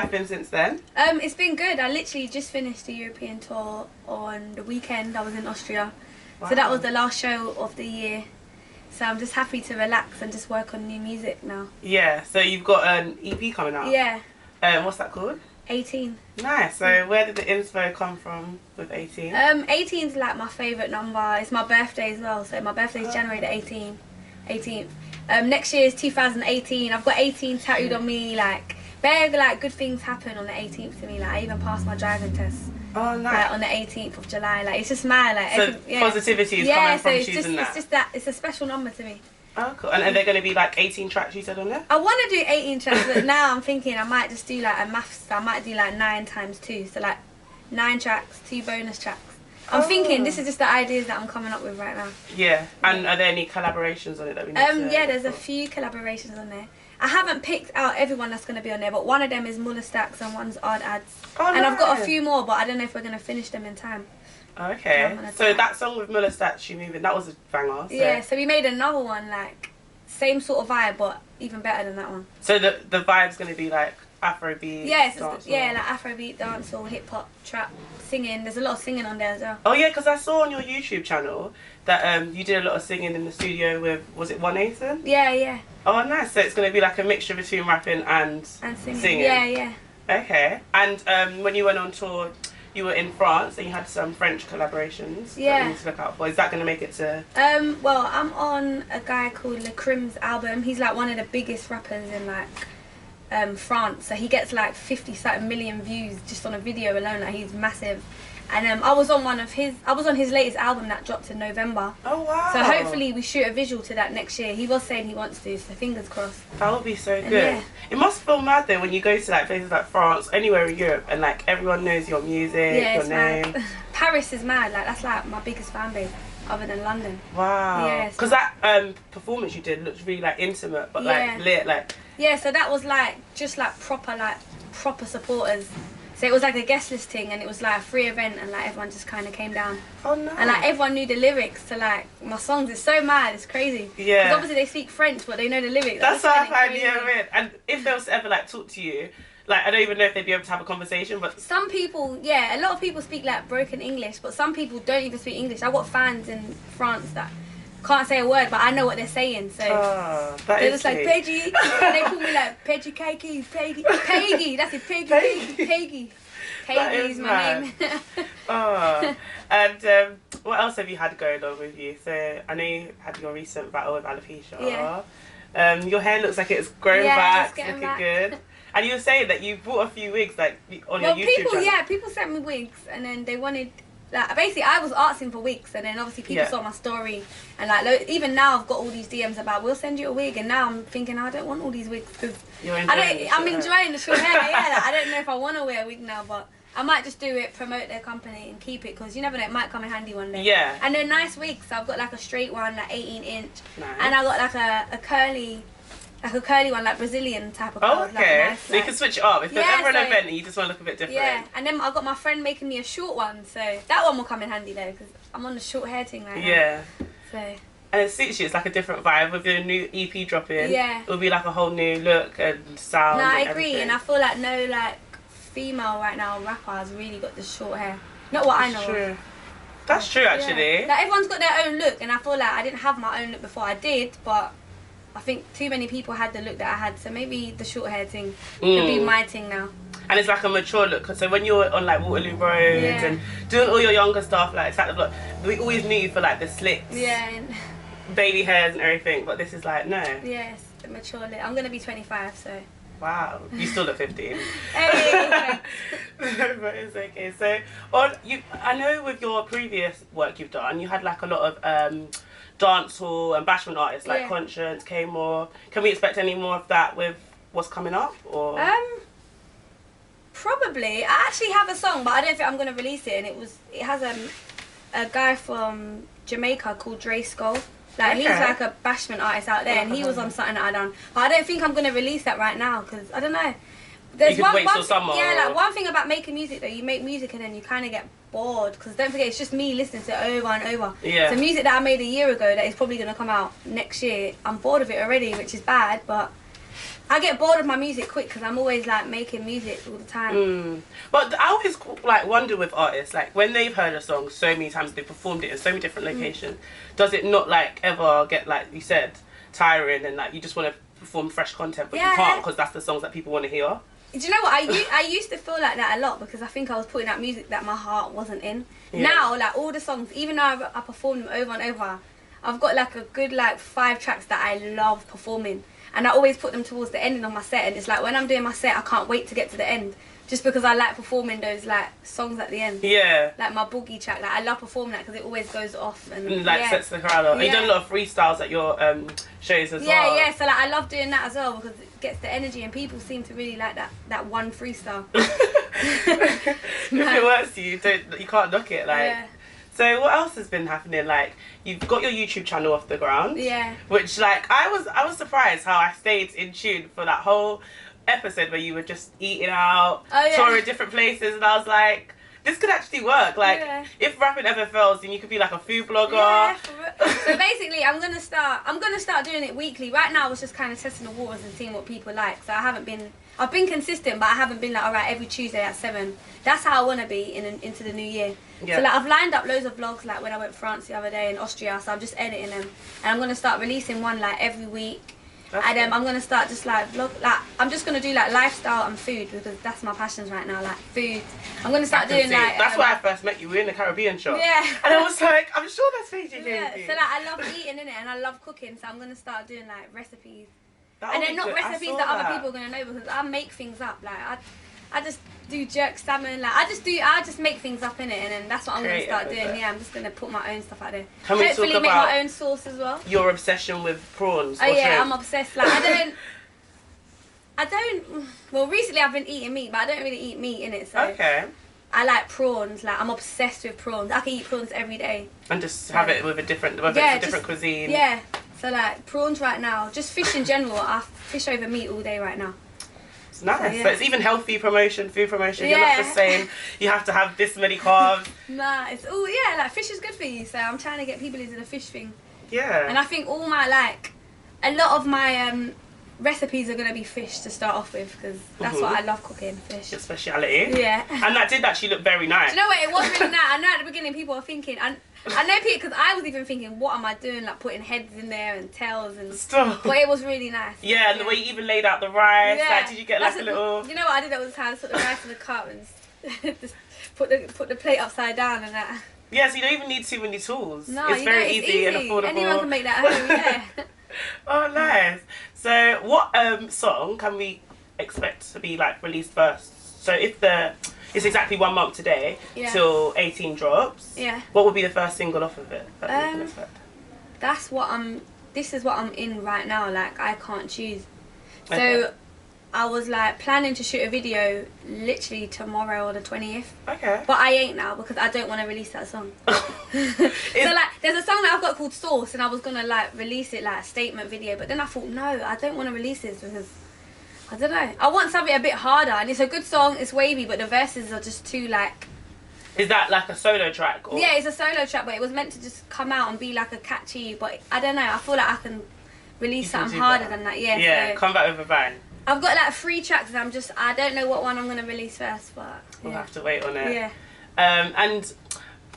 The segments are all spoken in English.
I've been since then. It's been good. I literally just finished the European tour on the weekend. I was in Austria. Wow. So that was the last show of the year. So I'm just happy to relax and just work on new music now. Yeah, so you've got an EP coming out. Yeah. What's that called? 18. Nice. So where did the inspo come from with 18? 18's like my favourite number. It's my birthday as well. So my birthday is January the 18th. Next year is 2018. I've got 18 tattooed on me. Like, very like good things happen on the 18th to me. Like I even passed my driving test. Oh, nice. Like, on the 18th of July. Like it's just mad. Like so positivity is coming from choosing that. It's just that it's a special number to me. Oh, cool. And are there going to be like 18 tracks you said on there? I want to do 18 tracks, but now I'm thinking I might just do like a maths. I might do like 9 times 2, so like 9 tracks, 2 bonus tracks. I'm thinking this is just the ideas that I'm coming up with right now. Yeah. And are there any collaborations on it that we need to... Yeah, there's a few collaborations on there. I haven't picked out everyone that's going to be on there, but one of them is Muller Stacks and one's Odd Ads. Oh, and nice. I've got a few more, but I don't know if we're going to finish them in time. Okay. So that song with Muller Stacks, You Moving, that was a banger. So. Yeah, so we made another one, like, same sort of vibe, but even better than that one. So the vibe's going to be like Afrobeat, like Afrobeat, dancehall, hip-hop, trap, singing. There's a lot of singing on there as well. Oh yeah, because I saw on your YouTube channel that you did a lot of singing in the studio with, was it One Nathan? Yeah, yeah. Oh nice, so it's going to be like a mixture between rapping and singing. Yeah, yeah. Okay, and when you went on tour, you were in France and you had some French collaborations that you need to look out for. Is that going to make it to... well, I'm on a guy called Le Crim's album. He's like one of the biggest rappers in like France. So he gets like 50-something million views just on a video alone. Like he's massive. And I was on his latest album that dropped in November. Oh wow. So hopefully we shoot a visual to that next year. He was saying he wants to, so fingers crossed. That would be so good. Yeah. It must feel mad though when you go to like places like France, anywhere in Europe, and like everyone knows your music, your name. Mad. Paris is mad. Like that's like my biggest fan base other than London. Wow. Yeah. Because that performance you did looked really like intimate, but like lit, like. Yeah. So that was like just like proper supporters. So it was like a guest listing and it was like a free event and like everyone just kind of came down. Oh no. And like everyone knew the lyrics to like my songs. It's so mad, it's crazy. Yeah. Because obviously they speak French but they know the lyrics. That's what I find weird. And if they was to ever like talk to you, like I don't even know if they'd be able to have a conversation, but... Some people, yeah, a lot of people speak like broken English, but some people don't even speak English. I've got fans in France that can't say a word, but I know what they're saying, so they're just like Paigey, and they call me like Paigey Cakey, Paigey, that's it, Paigey Cakey. Paigey is my name. And what else have you had going on with you? So I know you had your recent battle with alopecia. Yeah. Your hair looks like it's grown back, it's looking back. good. And you were saying that you bought a few wigs like on your YouTube channel. Yeah, people sent me wigs, and then they wanted. Like, basically, I was asking for wigs, and then obviously people saw my story, and like even now I've got all these DMs about we'll send you a wig, and now I'm thinking I don't want all these wigs because I'm enjoying the short hair. Yeah, like, I don't know if I want to wear a wig now, but I might just do it, promote their company, and keep it because you never know, it might come in handy one day. Yeah. And they're nice wigs. So I've got like a straight one, like 18-inch, nice. And I got like a curly. Like a curly one, like Brazilian type of curls. Oh, okay. Like nice, so you can switch it up. If there's ever an event and you just want to look a bit different. Yeah, and then I got my friend making me a short one, so that one will come in handy though, because I'm on the short hair thing right now. Yeah. So. And it suits you, it's like a different vibe with your new EP dropping. Yeah. It'll be like a whole new look and sound. No, I agree, everything. and I feel like no like female right now rapper has really got the short hair. Not what I know of. That's true actually. Yeah. Like everyone's got their own look, and I feel like I didn't have my own look before. I did, but I think too many people had the look that I had, so maybe the short hair thing could be my thing now. And it's like a mature look, so when you're on like Waterloo Road and doing all your younger stuff, like it's like the, we always knew you for like the slicks, baby hairs and everything, but this is like, no. Yes, the mature look. I'm going to be 25, so. Wow, you still look 15. Hey. But it's okay. So, I know with your previous work you've done, you had like a lot of dancehall and bashment artists like Conscience, K-More. Can we expect any more of that with what's coming up? Or probably. I actually have a song, but I don't think I'm going to release it. And it has a guy from Jamaica called Dre Skull. Like he's like a bashment artist out there, and he was on something that I done. But I don't think I'm going to release that right now because I don't know. There's you could wait till summer. Yeah, like one thing about making music though, you make music and then you kind of get bored because don't forget it's just me listening to it over and over. Yeah. So music that I made a year ago that is probably going to come out next year, I'm bored of it already, which is bad, but I get bored of my music quick because I'm always like making music all the time. But I always like wonder with artists, like when they've heard a song so many times, they performed it in so many different locations, does it not like ever get, like you said, tiring, and like you just want to perform fresh content, but you can't because that's the songs that people want to hear? Do you know what, I used to feel like that a lot because I think I was putting out music that my heart wasn't in. Now, like all the songs, even though I perform them over and over, I've got like a good like 5 tracks that I love performing, and I always put them towards the ending of my set. And it's like when I'm doing my set, I can't wait to get to the end, just because I like performing those like songs at the end. Yeah. Like my boogie track, like I love performing that because it always goes off and like sets the crowd up. You done a lot of freestyles at your shows as well. Yeah. So like I love doing that as well because it gets the energy, and people seem to really like that one freestyle. If it works for you, you can't knock it. Like. Yeah. So what else has been happening? Like, you've got your YouTube channel off the ground. Yeah. Which, like, I was surprised how I stayed in tune for that whole episode where you were just eating out, touring different places, and I was like, this could actually work. Like, if rapping ever fails, then you could be like a food blogger. Yeah. So basically, I'm gonna start doing it weekly. Right now, I was just kind of testing the waters and seeing what people like. So I've been consistent, but I haven't been like, all right, every Tuesday at 7. That's how I want to be into the new year. Yeah. So like I've lined up loads of vlogs, like when I went to France the other day in Austria. So I'm just editing them, and I'm gonna start releasing one like every week. And I'm gonna start just like vlog, like I'm just gonna do like lifestyle and food because that's my passions right now, like food. I'm gonna start doing like. That's why I first met you. We were in the Caribbean shop. Yeah. And I was like, I'm sure that's Paigey Cakey. So like I love eating in it, and I love cooking. So I'm gonna start doing like recipes. And they're not recipes that other people are gonna know because I make things up. Like I just do jerk salmon. Like I just make things up in it, and then that's what I'm gonna start doing. Yeah, I'm just gonna put my own stuff out there. Hopefully make my own sauce as well. Your obsession with prawns. Oh yeah, I'm obsessed. Like I don't. Well, recently I've been eating meat, but I don't really eat meat in it. So I like prawns. Like I'm obsessed with prawns. I can eat prawns every day. And just have it with a different cuisine. Yeah. So like prawns right now, just fish in general. I fish over meat all day right now. It's nice. So it's even healthy promotion, food promotion. You're not just saying you have to have this many carbs. Nah, it's like fish is good for you. So I'm trying to get people into the fish thing. Yeah. And I think all my a lot of my recipes are gonna be fish to start off with because that's what I love cooking, fish. Your speciality. Yeah. And that did actually look very nice. Do you know what? It was really nice. I know at the beginning people were thinking, I know people, because I was even thinking, what am I doing? Like putting heads in there and tails and stuff. But it was really nice. Yeah, and the way you even laid out the rice. Yeah. Like, did you get like a little? You know what I did all the time? I put the rice in the cup and just put the plate upside down and that. Yeah, so you don't even need too many tools. No, it's very easy and affordable. Anyone can make that at home. Yeah. Oh, nice. So, what song can we expect to be like released first? So, if it's exactly 1 month today till 18 drops. Yeah. What would be the first single off of it that we can expect? This is what I'm in right now. Like I can't choose. So I was like planning to shoot a video literally tomorrow or the 20th. Okay. But I ain't now because I don't want to release that song. So like there's a song that I've got called Sauce, and I was gonna like release it like a statement video, but then I thought no, I don't want to release this because I don't know. I want something a bit harder, and it's a good song, it's wavy, but the verses are just too like... Is that like a solo track? Or? Yeah, it's a solo track, but it was meant to just come out and be like a catchy, but I don't know, I feel like I can release something harder than that. Yeah, so come back with a bang. I've got like 3 tracks and I don't know what one I'm going to release first, but... We'll have to wait on it. Yeah. And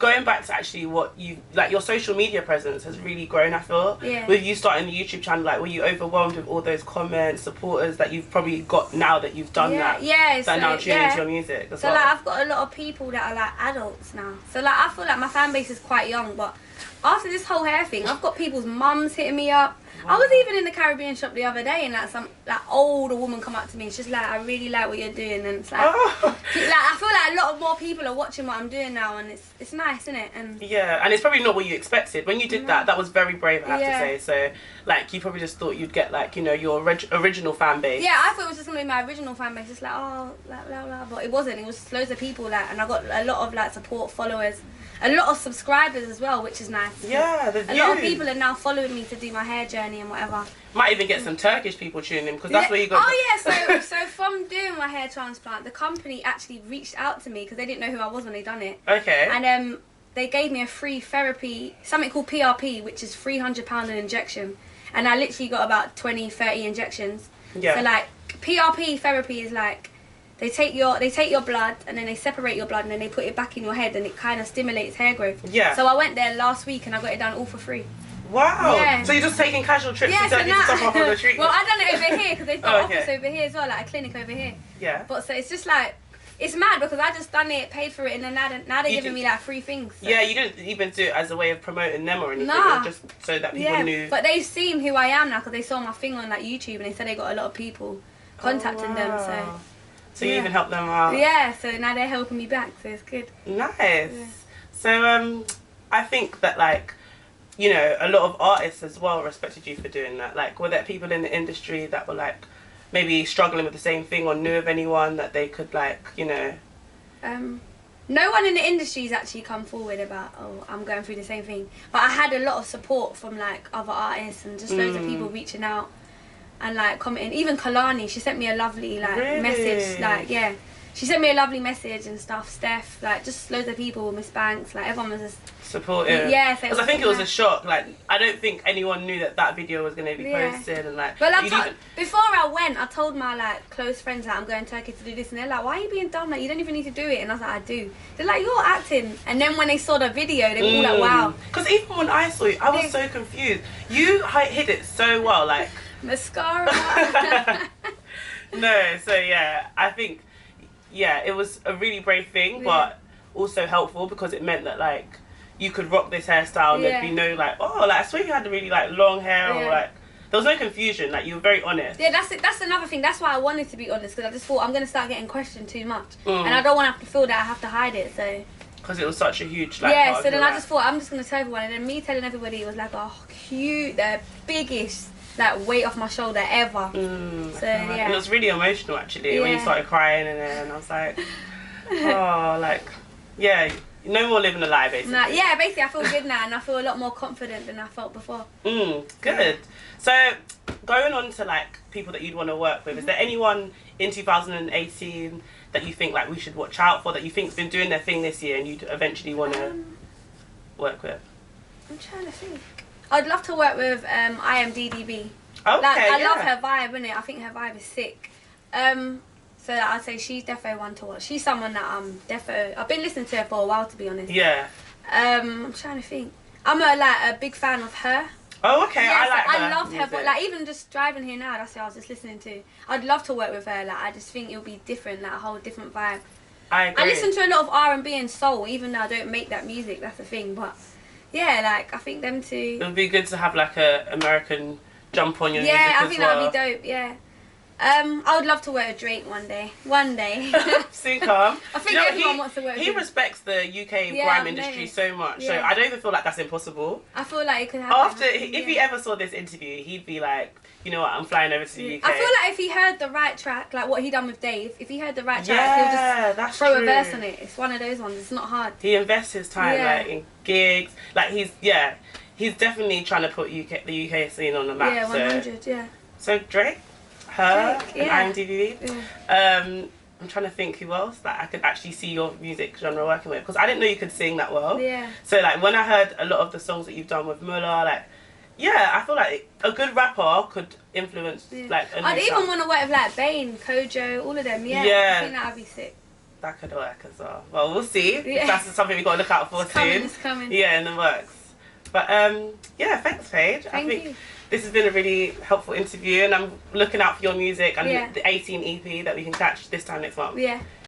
going back to actually what you like, your social media presence has really grown, I feel. Yeah. With you starting the YouTube channel, like, were you overwhelmed with all those comments, supporters that you've probably got now that you've done that? Yeah. That now tune into your music as well. So like, I've got a lot of people that are like adults now. So like, I feel like my fan base is quite young, but after this whole hair thing, I've got people's mums hitting me up. Wow. I was even in the Caribbean shop the other day, and like some older woman come up to me. It's just like, I really like what you're doing, and it's like, I feel like a lot more people are watching what I'm doing now, and it's nice, isn't it? And yeah, and it's probably not what you expected when you did that. That was very brave, I have to say. So like, you probably just thought you'd get like, you know, your original fan base. Yeah, I thought it was just gonna be my original fan base. It's like, oh, blah blah blah, but it wasn't. It was just loads of people like, and I got a lot of like support, followers. A lot of subscribers as well, which is nice. Yeah, a lot of people are now following me to do my hair journey and whatever. Might even get some Turkish people tuning in because that's where you got. Oh yeah, so from doing my hair transplant, the company actually reached out to me because they didn't know who I was when they done it. Okay. And they gave me a free therapy, something called PRP, which is £300 an injection, and I literally got about 20, 30 injections. Yeah. So like PRP therapy is like they take your blood and then they separate your blood and then they put it back in your head and it kind of stimulates hair growth. Yeah. So I went there last week and I got it done all for free. Wow. Yeah. So you're just taking casual trips Yeah, to take stuff off on the treatment? Well, I done it over here because they've got okay. office over here as well, like a clinic over here. Yeah. But so it's just like, it's mad because I just done it, paid for it, and then now they're giving me like free things. So. Yeah, you didn't even do it as a way of promoting them or anything. Nah. Just so that people knew. But they've seen who I am now because they saw my thing on like YouTube and they said they got a lot of people contacting them. So you even helped them out. Yeah, so now they're helping me back, so it's good. Nice. Yeah. So I think that like, you know, a lot of artists as well respected you for doing that. Like, were there people in the industry that were like maybe struggling with the same thing or knew of anyone that they could like, you know? No one in the industry's actually come forward about, oh, I'm going through the same thing. But I had a lot of support from like other artists and just loads of people reaching out and like commenting. Even Kalani, she sent me a lovely like message. Like, yeah. She sent me a lovely message and stuff. Steph, like just loads of people, Miss Banks, like everyone was just supportive. Yeah, because I think it was a shock. Like, I don't think anyone knew that video was going to be posted and like. Well, before I went, I told my like close friends that I'm going to Turkey to do this, and they're like, "Why are you being dumb? Like, you don't even need to do it." And I was like, "I do." They're like, "You're acting." And then when they saw the video, they were all like, "Wow." Because even when I saw you, I was so confused. You hid it so well, like mascara. No, so yeah, I think. Yeah, it was a really brave thing, but also helpful because it meant that like you could rock this hairstyle and there'd be no like, oh, like I swear you had really like long hair or like there was no confusion. Like you were very honest. Yeah, that's another thing. That's why I wanted to be honest because I just thought I'm gonna start getting questioned too much, and I don't want to have to feel that I have to hide it. So. Because it was such a huge like. Yeah, so then I just thought I'm just gonna tell everyone, and then me telling everybody it was like a cute, the biggest. Like weight off my shoulder ever. So yeah, and it was really emotional actually when you started crying and I was like, oh, like no more living a lie basically. Yeah, basically I feel good now and I feel a lot more confident than I felt before. Good. So going on to like people that you'd want to work with, is there anyone in 2018 that you think like we should watch out for, that you think's been doing their thing this year and you'd eventually want to work with? I'm trying to think. I'd love to work with IMDDB. Okay, I love her vibe, innit? I think her vibe is sick. So I'd say she's defo one to watch. She's someone that I've been listening to her for a while, to be honest. Yeah. I'm trying to think. I'm a big fan of her. Oh, okay. Yeah, I loved her, but like even just driving here now, that's what I was just listening to. I'd love to work with her. Like I just think it'll be different, like a whole different vibe. I agree. I listen to a lot of R&B and soul, even though I don't make that music. That's the thing, but. Yeah, like I think them two. It would be good to have like a American jump on your music I think that would be dope. Yeah. I would love to work with Drake one day. One day. Soon come. I think everyone wants to work with him. He respects the UK grime industry so much, so I don't even feel like that's impossible. I feel like it could happen. If he ever saw this interview, he'd be like, you know what, I'm flying over to the UK. I feel like if he heard the right track, like what he done with Dave, if he heard the right track, he'll just throw a verse on it. It's one of those ones. It's not hard. He invests his time like in gigs. Like he's definitely trying to put the UK scene on the map. Yeah, 100. So Drake, and IMDb. I'm trying to think who else that I could actually see your music genre working with, because I didn't know you could sing that well. Yeah. So like when I heard a lot of the songs that you've done with Muller, like. Yeah, I feel like a good rapper could influence like. I'd even want to work with like Bane, Kojo, all of them. Yeah. I think that would be sick. That could work as well. Well, we'll see. Yeah. That's something we got to look out for soon. It's coming. Yeah, in the works. But thanks, Paige. I think this has been a really helpful interview, and I'm looking out for your music and the 18 EP that we can catch this time next month. Yeah.